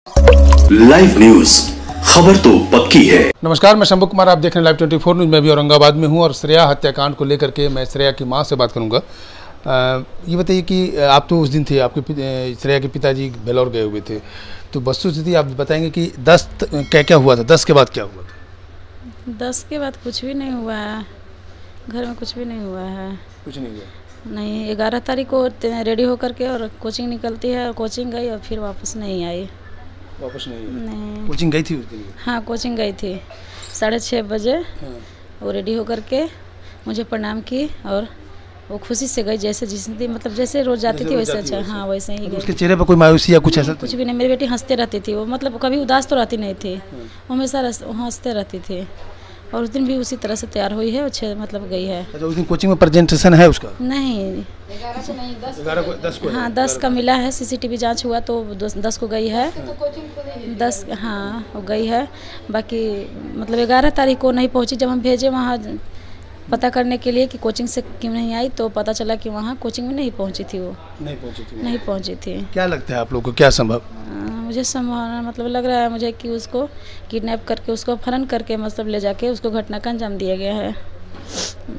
Live news, खबर तो पक्की है। नमस्कार, मैं शंभू कुमार, आप देख रहे हैं लाइव 24 न्यूज। मैं भी औरंगाबाद में हूं और श्रेया हत्याकांड को लेकर के मैं श्रेया की मां से बात करूंगा। ये बताइए कि आप तो उस दिन थे, आपके श्रेया के पिताजी बेलौर गए हुए थे, तो वस्तुस्थिति आप बताएंगे कि 10 क्या क्या हुआ था, 10 के बाद क्या हुआ था? 10 के बाद कुछ भी नहीं हुआ है, घर में कुछ भी नहीं हुआ है। कुछ नहीं हुआ? नहीं, 11 तारीख को रेडी होकर के और कोचिंग निकलती है और कोचिंग गई और फिर वापस नहीं आई। वापस नहीं? नहीं। कोचिंग गई थी उस दिन? हाँ, कोचिंग गई थी 6:30 बजे। हाँ। वो रेडी होकर के मुझे प्रणाम की और वो खुशी से गई, जैसे जिस दिन मतलब जैसे रोज जाती थी वैसे। अच्छा, हाँ, वैसे ही गई। उसके चेहरे पर कोई मायूसी या कुछ ऐसा? कुछ भी नहीं, मेरी बेटी हंसते रहती थी। वो मतलब कभी उदास तो रहती नहीं थी, वो हमेशा हंसते रहती थी। और उस दिन भी उसी तरह से तैयार हुई है, अच्छे मतलब गई है। अच्छा, उस दिन कोचिंग में प्रेजेंटेशन है उसका? नहीं, 11 से नहीं, 10 को। हाँ, 10 का मिला है, सीसीटीवी जांच हुआ तो 10 को गई है। 10, हाँ, वो गई है। बाकी मतलब 11 तारीख को नहीं पहुंची। जब हम भेजे वहाँ पता करने के लिए कि कोचिंग से क्यों नहीं आई, तो पता चला कि वहाँ कोचिंग में नहीं पहुंची थी। वो नहीं पहुंची थी। क्या लगता है आप लोगों को, क्या संभव? मुझे संभावना मतलब लग रहा है मुझे कि उसको किडनैप करके, उसको अपहरण करके मतलब ले जाके उसको घटना का अंजाम दिया गया है।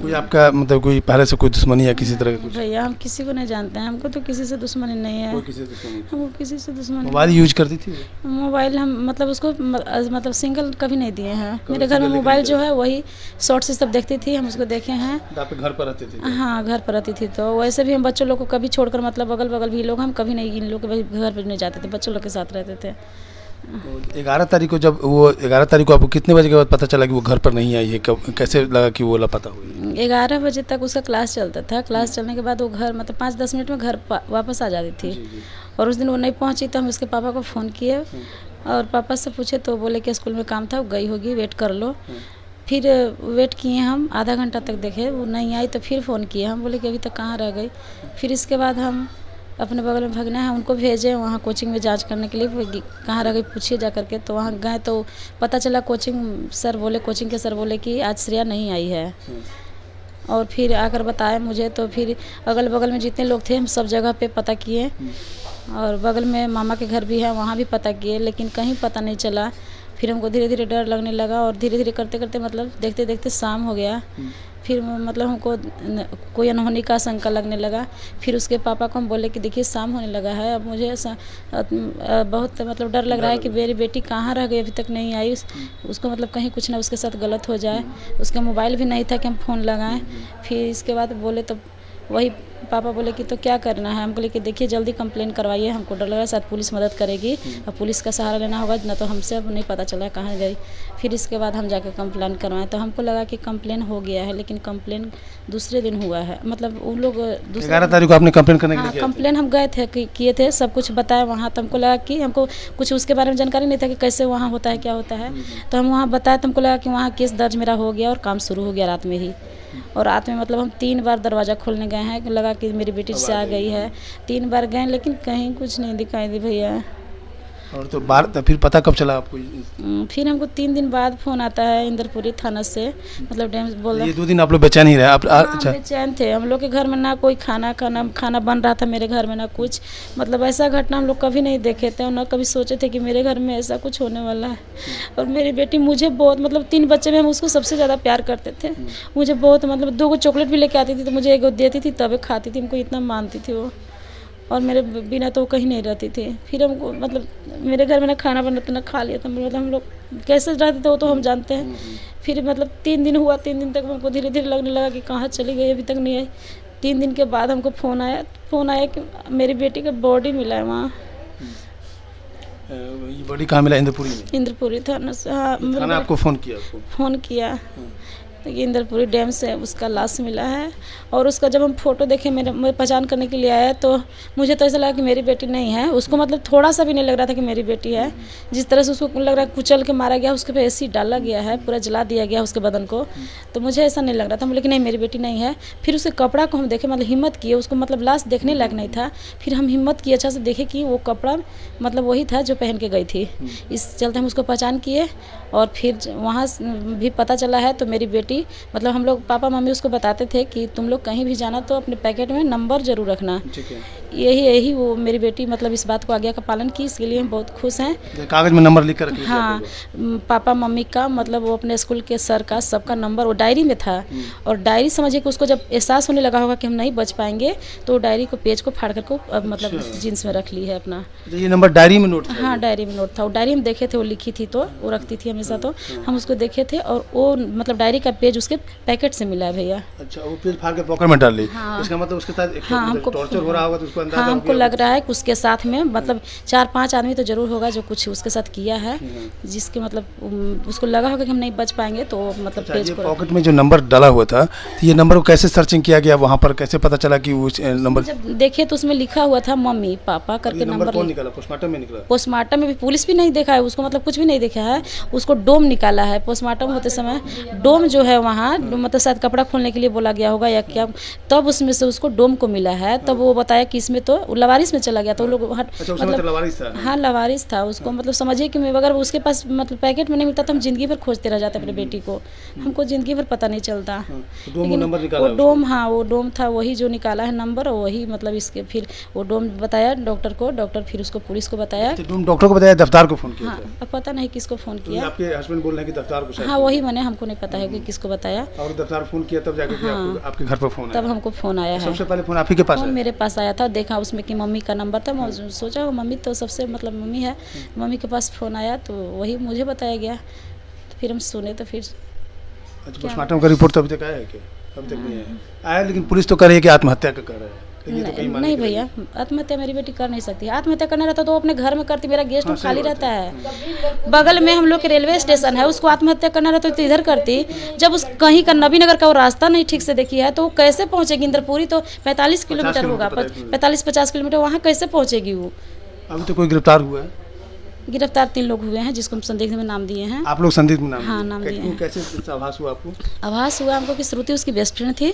कोई आपका मतलब कोई पहले से कोई दुश्मनी या किसी तरह का कुछ? भैया, हम किसी को नहीं जानते हैं, हमको तो किसी से दुश्मनी नहीं है। हमको किसी से दुश्मनी। मोबाइल यूज करती थी? मोबाइल हम मतलब उसको मतलब सिंगल कभी नहीं दिए हैं। मेरे घर में मोबाइल जो है वही शॉर्ट से सब देखती थी, हम उसको देखे हैं। आप घर पर रहते थे? हाँ, घर पर रहती थी। तो वैसे भी हम बच्चों लोग को कभी छोड़कर मतलब अगल बगल भी लोग हम कभी नहीं इन लोग के घर पर नहीं जाते थे, बच्चों लोग के साथ रहते थे। 11 तारीख को जब वो 11 तारीख को आपको कितने बजे के बाद पता चला कि वो घर पर नहीं आई है? कैसे लगा कि वो लापता हुई? 11 बजे तक उसका क्लास चलता था। क्लास चलने के बाद वो घर मतलब 5-10 मिनट में घर वापस आ जाती थी। जी। और उस दिन वो नहीं पहुंची तो हम उसके पापा को फ़ोन किए और पापा से पूछे तो बोले कि स्कूल में काम था, वो गई होगी, वेट कर लो। फिर वेट किए हम, आधा घंटा तक देखे, वो नहीं आई तो फिर फ़ोन किए हम, बोले कि अभी तक कहाँ रह गई। फिर इसके बाद हम अपने बगल में भगना है उनको भेजे वहाँ कोचिंग में जांच करने के लिए, कहाँ रह गई पूछिए जा करके। तो वहाँ गए तो पता चला कोचिंग के सर बोले कि आज श्रेया नहीं आई है। और फिर आकर बताए मुझे, तो फिर अगल बगल में जितने लोग थे हम सब जगह पे पता किए और बगल में मामा के घर भी है, वहाँ भी पता किए, लेकिन कहीं पता नहीं चला। फिर हमको धीरे धीरे डर लगने लगा और धीरे धीरे करते करते मतलब देखते देखते शाम हो गया। फिर मतलब हमको कोई अनहोनी का आशंका लगने लगा। फिर उसके पापा को हम बोले कि देखिए शाम होने लगा है, अब मुझे बहुत मतलब डर लग रहा है कि मेरी बेटी कहाँ रह गई, अभी तक नहीं आई। उसको मतलब कहीं कुछ ना उसके साथ गलत हो जाए। उसका मोबाइल भी नहीं था कि हम फ़ोन लगाएं। फिर इसके बाद बोले तो वही पापा बोले कि तो क्या करना है, हम बोले कि देखिए जल्दी कंप्लेन करवाइए, हमको डर लग रहा है शायद पुलिस मदद करेगी और पुलिस का सहारा लेना होगा, ना तो हमसे अब नहीं पता चला कहाँ गई। फिर इसके बाद हम जाकर कंप्लेन करवाएं तो हमको लगा कि कंप्लेन हो गया है, लेकिन कंप्लेन दूसरे दिन हुआ है। मतलब उन लोग 11 तारीख को आपने कंप्लेन करने के लिए? हाँ, कंप्लेन हम गए थे, किए थे, सब कुछ बताया वहाँ। तो हमको लगा कि हमको कुछ उसके बारे में जानकारी नहीं था कि कैसे वहाँ होता है, क्या होता है। तो हम वहाँ बताया तो हमको लगा कि वहाँ केस दर्ज मेरा हो गया और काम शुरू हो गया रात में ही। और रात में मतलब हम 3 बार दरवाज़ा खोलने गए हैं, लगा कि मेरी बेटी से आ गई है। 3 बार गए लेकिन कहीं कुछ नहीं दिखाई दी भैया। और तो फिर पता कब चला आपको? फिर हमको 3 दिन बाद फ़ोन आता है इंद्रपुरी थाना से, मतलब डैम बोल रहा है। ये 2 दिन आप लोग बेचैन ही रहे? अच्छा, बेचैन थे हम लोग के घर में, ना कोई खाना बन रहा था मेरे घर में, ना कुछ मतलब ऐसा घटना हम लोग कभी नहीं देखे थे और ना कभी सोचे थे कि मेरे घर में ऐसा कुछ होने वाला है। और मेरी बेटी मुझे बहुत मतलब 3 बच्चे में हम उसको सबसे ज़्यादा प्यार करते थे। मुझे बहुत मतलब 2 चॉकलेट भी लेके आती थी तो मुझे 1 देती थी तब खाती थी, हमको इतना मानती थी वो। और मेरे बिना तो वो कहीं नहीं रहती थी। फिर हमको मतलब मेरे घर में ना खाना बना तो ना खा लिया था, मतलब हम लोग कैसे रहते थे वो तो हम जानते हैं। फिर मतलब 3 दिन हुआ, 3 दिन तक हमको धीरे धीरे लगने लगा कि कहाँ चली गई, अभी तक नहीं आई। 3 दिन के बाद हमको फ़ोन आया कि मेरी बेटी का बॉडी मिला है वहाँ। ये बॉडी कहाँ मिला? इंद्रपुरी में? इंद्रपुरी थाना से। हाँ, थाना आपको फ़ोन किया इंद्रपुरी डैम से उसका लाश मिला है। और उसका जब हम फ़ोटो देखे, मैं पहचान करने के लिए आया तो मुझे तो ऐसा लगा कि मेरी बेटी नहीं है। उसको मतलब थोड़ा सा भी नहीं लग रहा था कि मेरी बेटी है। जिस तरह से उसको लग रहा है कुचल के मारा गया, उसके पे एसिड डाला गया है, पूरा जला दिया गया उसके बदन को, तो मुझे ऐसा नहीं लग रहा था। लेकिन नहीं, मेरी बेटी नहीं है। फिर उसके कपड़ा को हम देखे, मतलब हिम्मत किए, उसको मतलब लाश देखने लायक नहीं था। फिर हम हिम्मत किए अच्छा से देखे कि वो कपड़ा मतलब वही था जो पहन के गई थी। इस चलते हम उसको पहचान किए और फिर वहाँ भी पता चला है। तो मेरी बेटी मतलब हम लोग पापा मम्मी उसको बताते थे कि तुम लोग कहीं भी जाना तो अपने पैकेट में नंबर ज़रूर रखना, यही वो मेरी बेटी मतलब इस बात को आज्ञा का पालन की, इसके लिए हम बहुत खुश हैं। कागज में नंबर लिख कर रखिए। हाँ, पापा मम्मी का मतलब वो अपने स्कूल के सर का सबका नंबर वो डायरी में था। और डायरी समझिए कि उसको जब एहसास होने लगा होगा कि हम नहीं बच पाएंगे तो डायरी को पेज को फाड़ कर मतलब जींस में रख ली है अपना। ये नंबर डायरी में नोट था? हाँ, डायरी में नोट था। वो डायरी में देखे थे, वो लिखी थी तो वो रखती थी हमेशा, तो हम उसको देखे थे और वो मतलब डायरी का पेज उसके पैकेट से मिला है भैया। अच्छा, वो पेज फाड़ के पॉकेट में डाल ली। हाँ, इसका मतलब उसके साथ हाँ, हमको टॉर्चर हो रहा होगा तो उसको अंदाजा हाँ, हमको लग रहा है कि उसके साथ में मतलब 4-5 आदमी तो जरूर होगा जो कुछ उसके साथ किया है, जिसके मतलब उसको लगा होगा कि हम नहीं बच पाएंगे तो मतलब पेज को पॉकेट में जो नंबर डाला हुआ था तो ये नंबर को कैसे सर्चिंग किया गया, वहाँ पर कैसे पता चला कि उस नंबर? जब देखे तो उसमें लिखा हुआ था मम्मी पापा करके नंबर। कौन निकाला? पोस्टमार्टम में निकला? पोस्टमार्टम में भी पुलिस भी नहीं देखा है उसको, मतलब कुछ भी नहीं देखा है उसको। डोम निकाला है पोस्टमार्टम होते समय। डोम जो है वहाँ मतलब शायद कपड़ा खोलने के लिए बोला गया होगा या क्या, तब उसमें से उसको डोम को मिला है। तब वो बताया कि इसमें तो लवारिस में चला गया तो लोग मतलब लवारिस था? हाँ, लवारिस था उसको। मतलब समझिए कि अगर उसके पास मतलब पैकेट में नहीं मिलता तो हम जिंदगी भर खोजते रह जाते अपने बेटी को, हमको जिंदगी भर पता नहीं चलता। लेकिन वो डोम, हाँ वो डोम था, वही जो निकाला है नंबर, वही मतलब इसके फिर वो डोम बताया डॉक्टर को, डॉक्टर फिर उसको पुलिस को बताया। डॉक्टर को बताया, दफ्तार को फोन किया? हाँ, अब पता नहीं किसको फोन किया। आपके हस्बैंड बोल रहे हैं कि दफ्तार को? हाँ, वही मैंने, हमको नहीं पता है कि किसको बताया। और दफ्तार फोन किया तब जाके आपके घर पर फोन आया? तब हमको फोन आया है। सबसे पहले फोन आप ही के पास आया? मेरे पास आया था, देखा उसमें कि मम्मी का नंबर था। मैं सोचा मम्मी तो सबसे मतलब मम्मी है, मम्मी के पास फ़ोन आया तो वही मुझे बताया गया। तो फिर हम सुने तो फिर पोस्टमार्टम का रिपोर्ट तो अभी तक आया है क्या? अभी तक नहीं आया, लेकिन पुलिस तो कर रही है कि आत्महत्या का कर रहा है। नहीं भैया, आत्महत्या मेरी बेटी कर नहीं सकती। आत्महत्या करना रहता तो अपने घर में करती, मेरा गेस्ट रूम खाली रहता है, बगल में हम लोग के रेलवे स्टेशन है। उसको आत्महत्या करना रहता तो इधर करती। जब उस कहीं का नबी नगर का वो रास्ता नहीं ठीक से देखी है तो वो कैसे पहुँचेगी? इंद्रपुरी तो 45 किलोमीटर होगा, 45-50 किलोमीटर, वहाँ कैसे पहुँचेगी वो? अभी तो कोई गिरफ्तार हुआ है? गिरफ्तार 3 लोग हुए हैं जिसको हम संदिग्ध में नाम दिए हैं। आप लोग संदिग्ध में नाम? हाँ, नाम दिए हैं। कैसे आभास हुआ आपको? आभास हुआ हमको कि श्रुति उसकी बेस्ट फ्रेंड थी,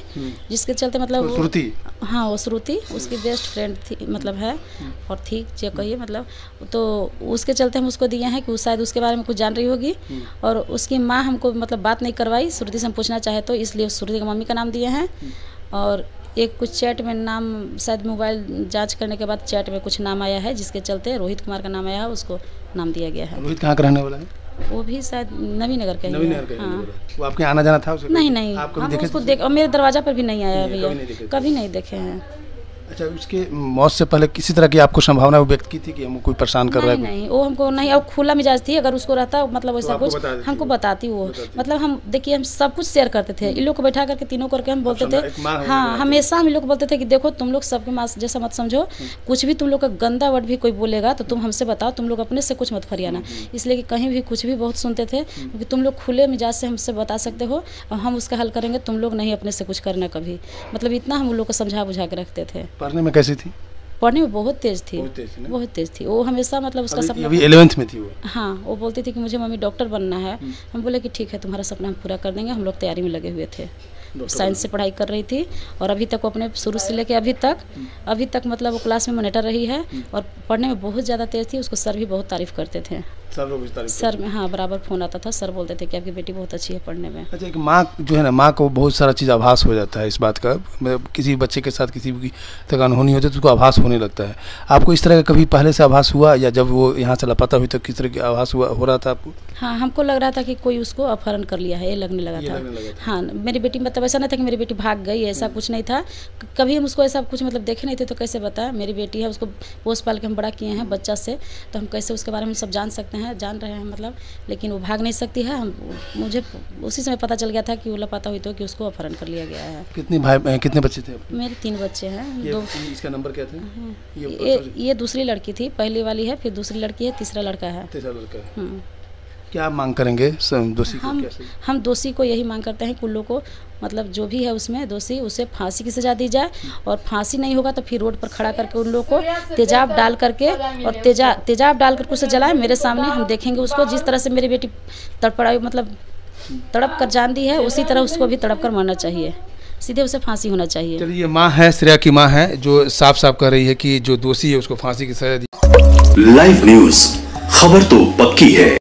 जिसके चलते मतलब तो श्रुति? हाँ, वो श्रुति उसकी बेस्ट फ्रेंड थी, मतलब है और थी जो कहिए मतलब, तो उसके चलते हम उसको दिए हैं कि शायद उसके बारे में कुछ जान रही होगी। और उसकी माँ हमको मतलब बात नहीं करवाई श्रुति से हम पूछना चाहे तो, इसलिए श्रुति की मम्मी का नाम दिए हैं। और एक कुछ चैट में नाम, शायद मोबाइल जांच करने के बाद चैट में कुछ नाम आया है जिसके चलते रोहित कुमार का नाम आया है, उसको नाम दिया गया है। रोहित कहाँ का रहने वाला है? वो भी शायद नवी नगर का ही है। हाँ, वो आपके आना जाना था उसे? नहीं, हम उसको देख, और मेरे दरवाजा पर भी नहीं आया भैया, कभी नहीं देखे हैं। अच्छा, उसके मौत से पहले किसी तरह की आपको संभावना व्यक्त की थी कि हम कोई परेशान कर रहा है? नहीं, वो हमको नहीं, और खुला मिजाज थी। अगर उसको रहता मतलब वैसा कुछ हमको बताती वो, मतलब हम देखिए हम सब कुछ शेयर करते थे। इन लोग को बैठा करके तीनों करके हम बोलते थे, हाँ हमेशा हम इन लोग को बोलते थे कि देखो तुम लोग सबके माँ जैसा मत समझो, कुछ भी तुम लोग का गंदा वर्ड भी कोई बोलेगा तो तुम हमसे बताओ, तुम लोग अपने से कुछ मत फरियाना। इसलिए कि कहीं भी कुछ भी बहुत सुनते थे, क्योंकि तुम लोग खुले मिजाज से हमसे बता सकते हो और हम उसका हल करेंगे, तुम लोग नहीं अपने से कुछ करना कभी। मतलब इतना हम लोग को समझा बुझा के रखते थे। पढ़ने में कैसी थी? पढ़ने में बहुत तेज थी, बहुत तेज थी। वो हमेशा मतलब उसका सपना, अभी 11th में थी वो? हाँ, वो बोलती थी कि मुझे मम्मी डॉक्टर बनना है। हम बोले कि ठीक है, तुम्हारा सपना हम पूरा कर देंगे। हम लोग तैयारी में लगे हुए थे, साइंस से पढ़ाई कर रही थी और अभी तक वो अपने शुरू से लेके अभी तक मतलब वो क्लास में मॉनिटर रही है और पढ़ने में बहुत ज़्यादा तेज थी। उसको सर भी बहुत तारीफ़ करते थे। सर में हाँ, बराबर फ़ोन आता था, सर बोलते थे कि आपकी बेटी बहुत अच्छी है पढ़ने में। अच्छा, एक माँ जो है ना, माँ को बहुत सारा चीज़ आभास हो जाता है इस बात का। किसी बच्चे के साथ किसी की तक अनहोनी होती है तो उसको आभास होने लगता है। आपको इस तरह का कभी पहले से आभास हुआ, या जब वो यहाँ से लापता हुई तो किस तरह की आभास हो रहा था आपको? हाँ, हमको लग रहा था कि कोई उसको अपहरण कर लिया है, ये लगने लगा था। हाँ, मेरी बेटी मतलब ऐसा नहीं था कि मेरी बेटी भाग गई, ऐसा कुछ नहीं था। कभी हम उसको ऐसा कुछ मतलब देखे नहीं थे तो कैसे बताया। मेरी बेटी है, उसको पोस पाल के हम बड़ा किए हैं बच्चा से, तो हम कैसे उसके बारे में सब जान सकते हैं, जान रहे हैं मतलब। लेकिन वो भाग नहीं सकती है। मुझे उसी समय पता चल गया था कि वो लापता हुई तो कि उसको अपहरण कर लिया गया है। कितने बच्चे थे? मेरे 3 बच्चे हैं। इसका नंबर क्या था? ये दूसरी लड़की थी, पहली वाली है, फिर दूसरी लड़की है, तीसरा लड़का है। क्या मांग करेंगे दोषी को? हम दोषी को यही मांग करते हैं कि उन लोग को मतलब जो भी है उसमें दोषी, उसे फांसी की सजा दी जाए। और फांसी नहीं होगा तो फिर रोड पर खड़ा करके उन लोग को तेजाब डाल करके और तेजाब डाल करके उसे जलाए मेरे सामने। हम देखेंगे उसको, जिस तरह से मेरी बेटी तड़पड़ाई मतलब तड़प कर जान दी है, उसी तरह उसको भी तड़प कर मरना चाहिए, सीधे उसे फांसी होना चाहिए। चलिए, ये माँ है, श्रेया की माँ है, जो साफ साफ कह रही है कि जो दोषी है उसको फांसी की सजा दी। लाइव न्यूज, खबर तो पक्की है।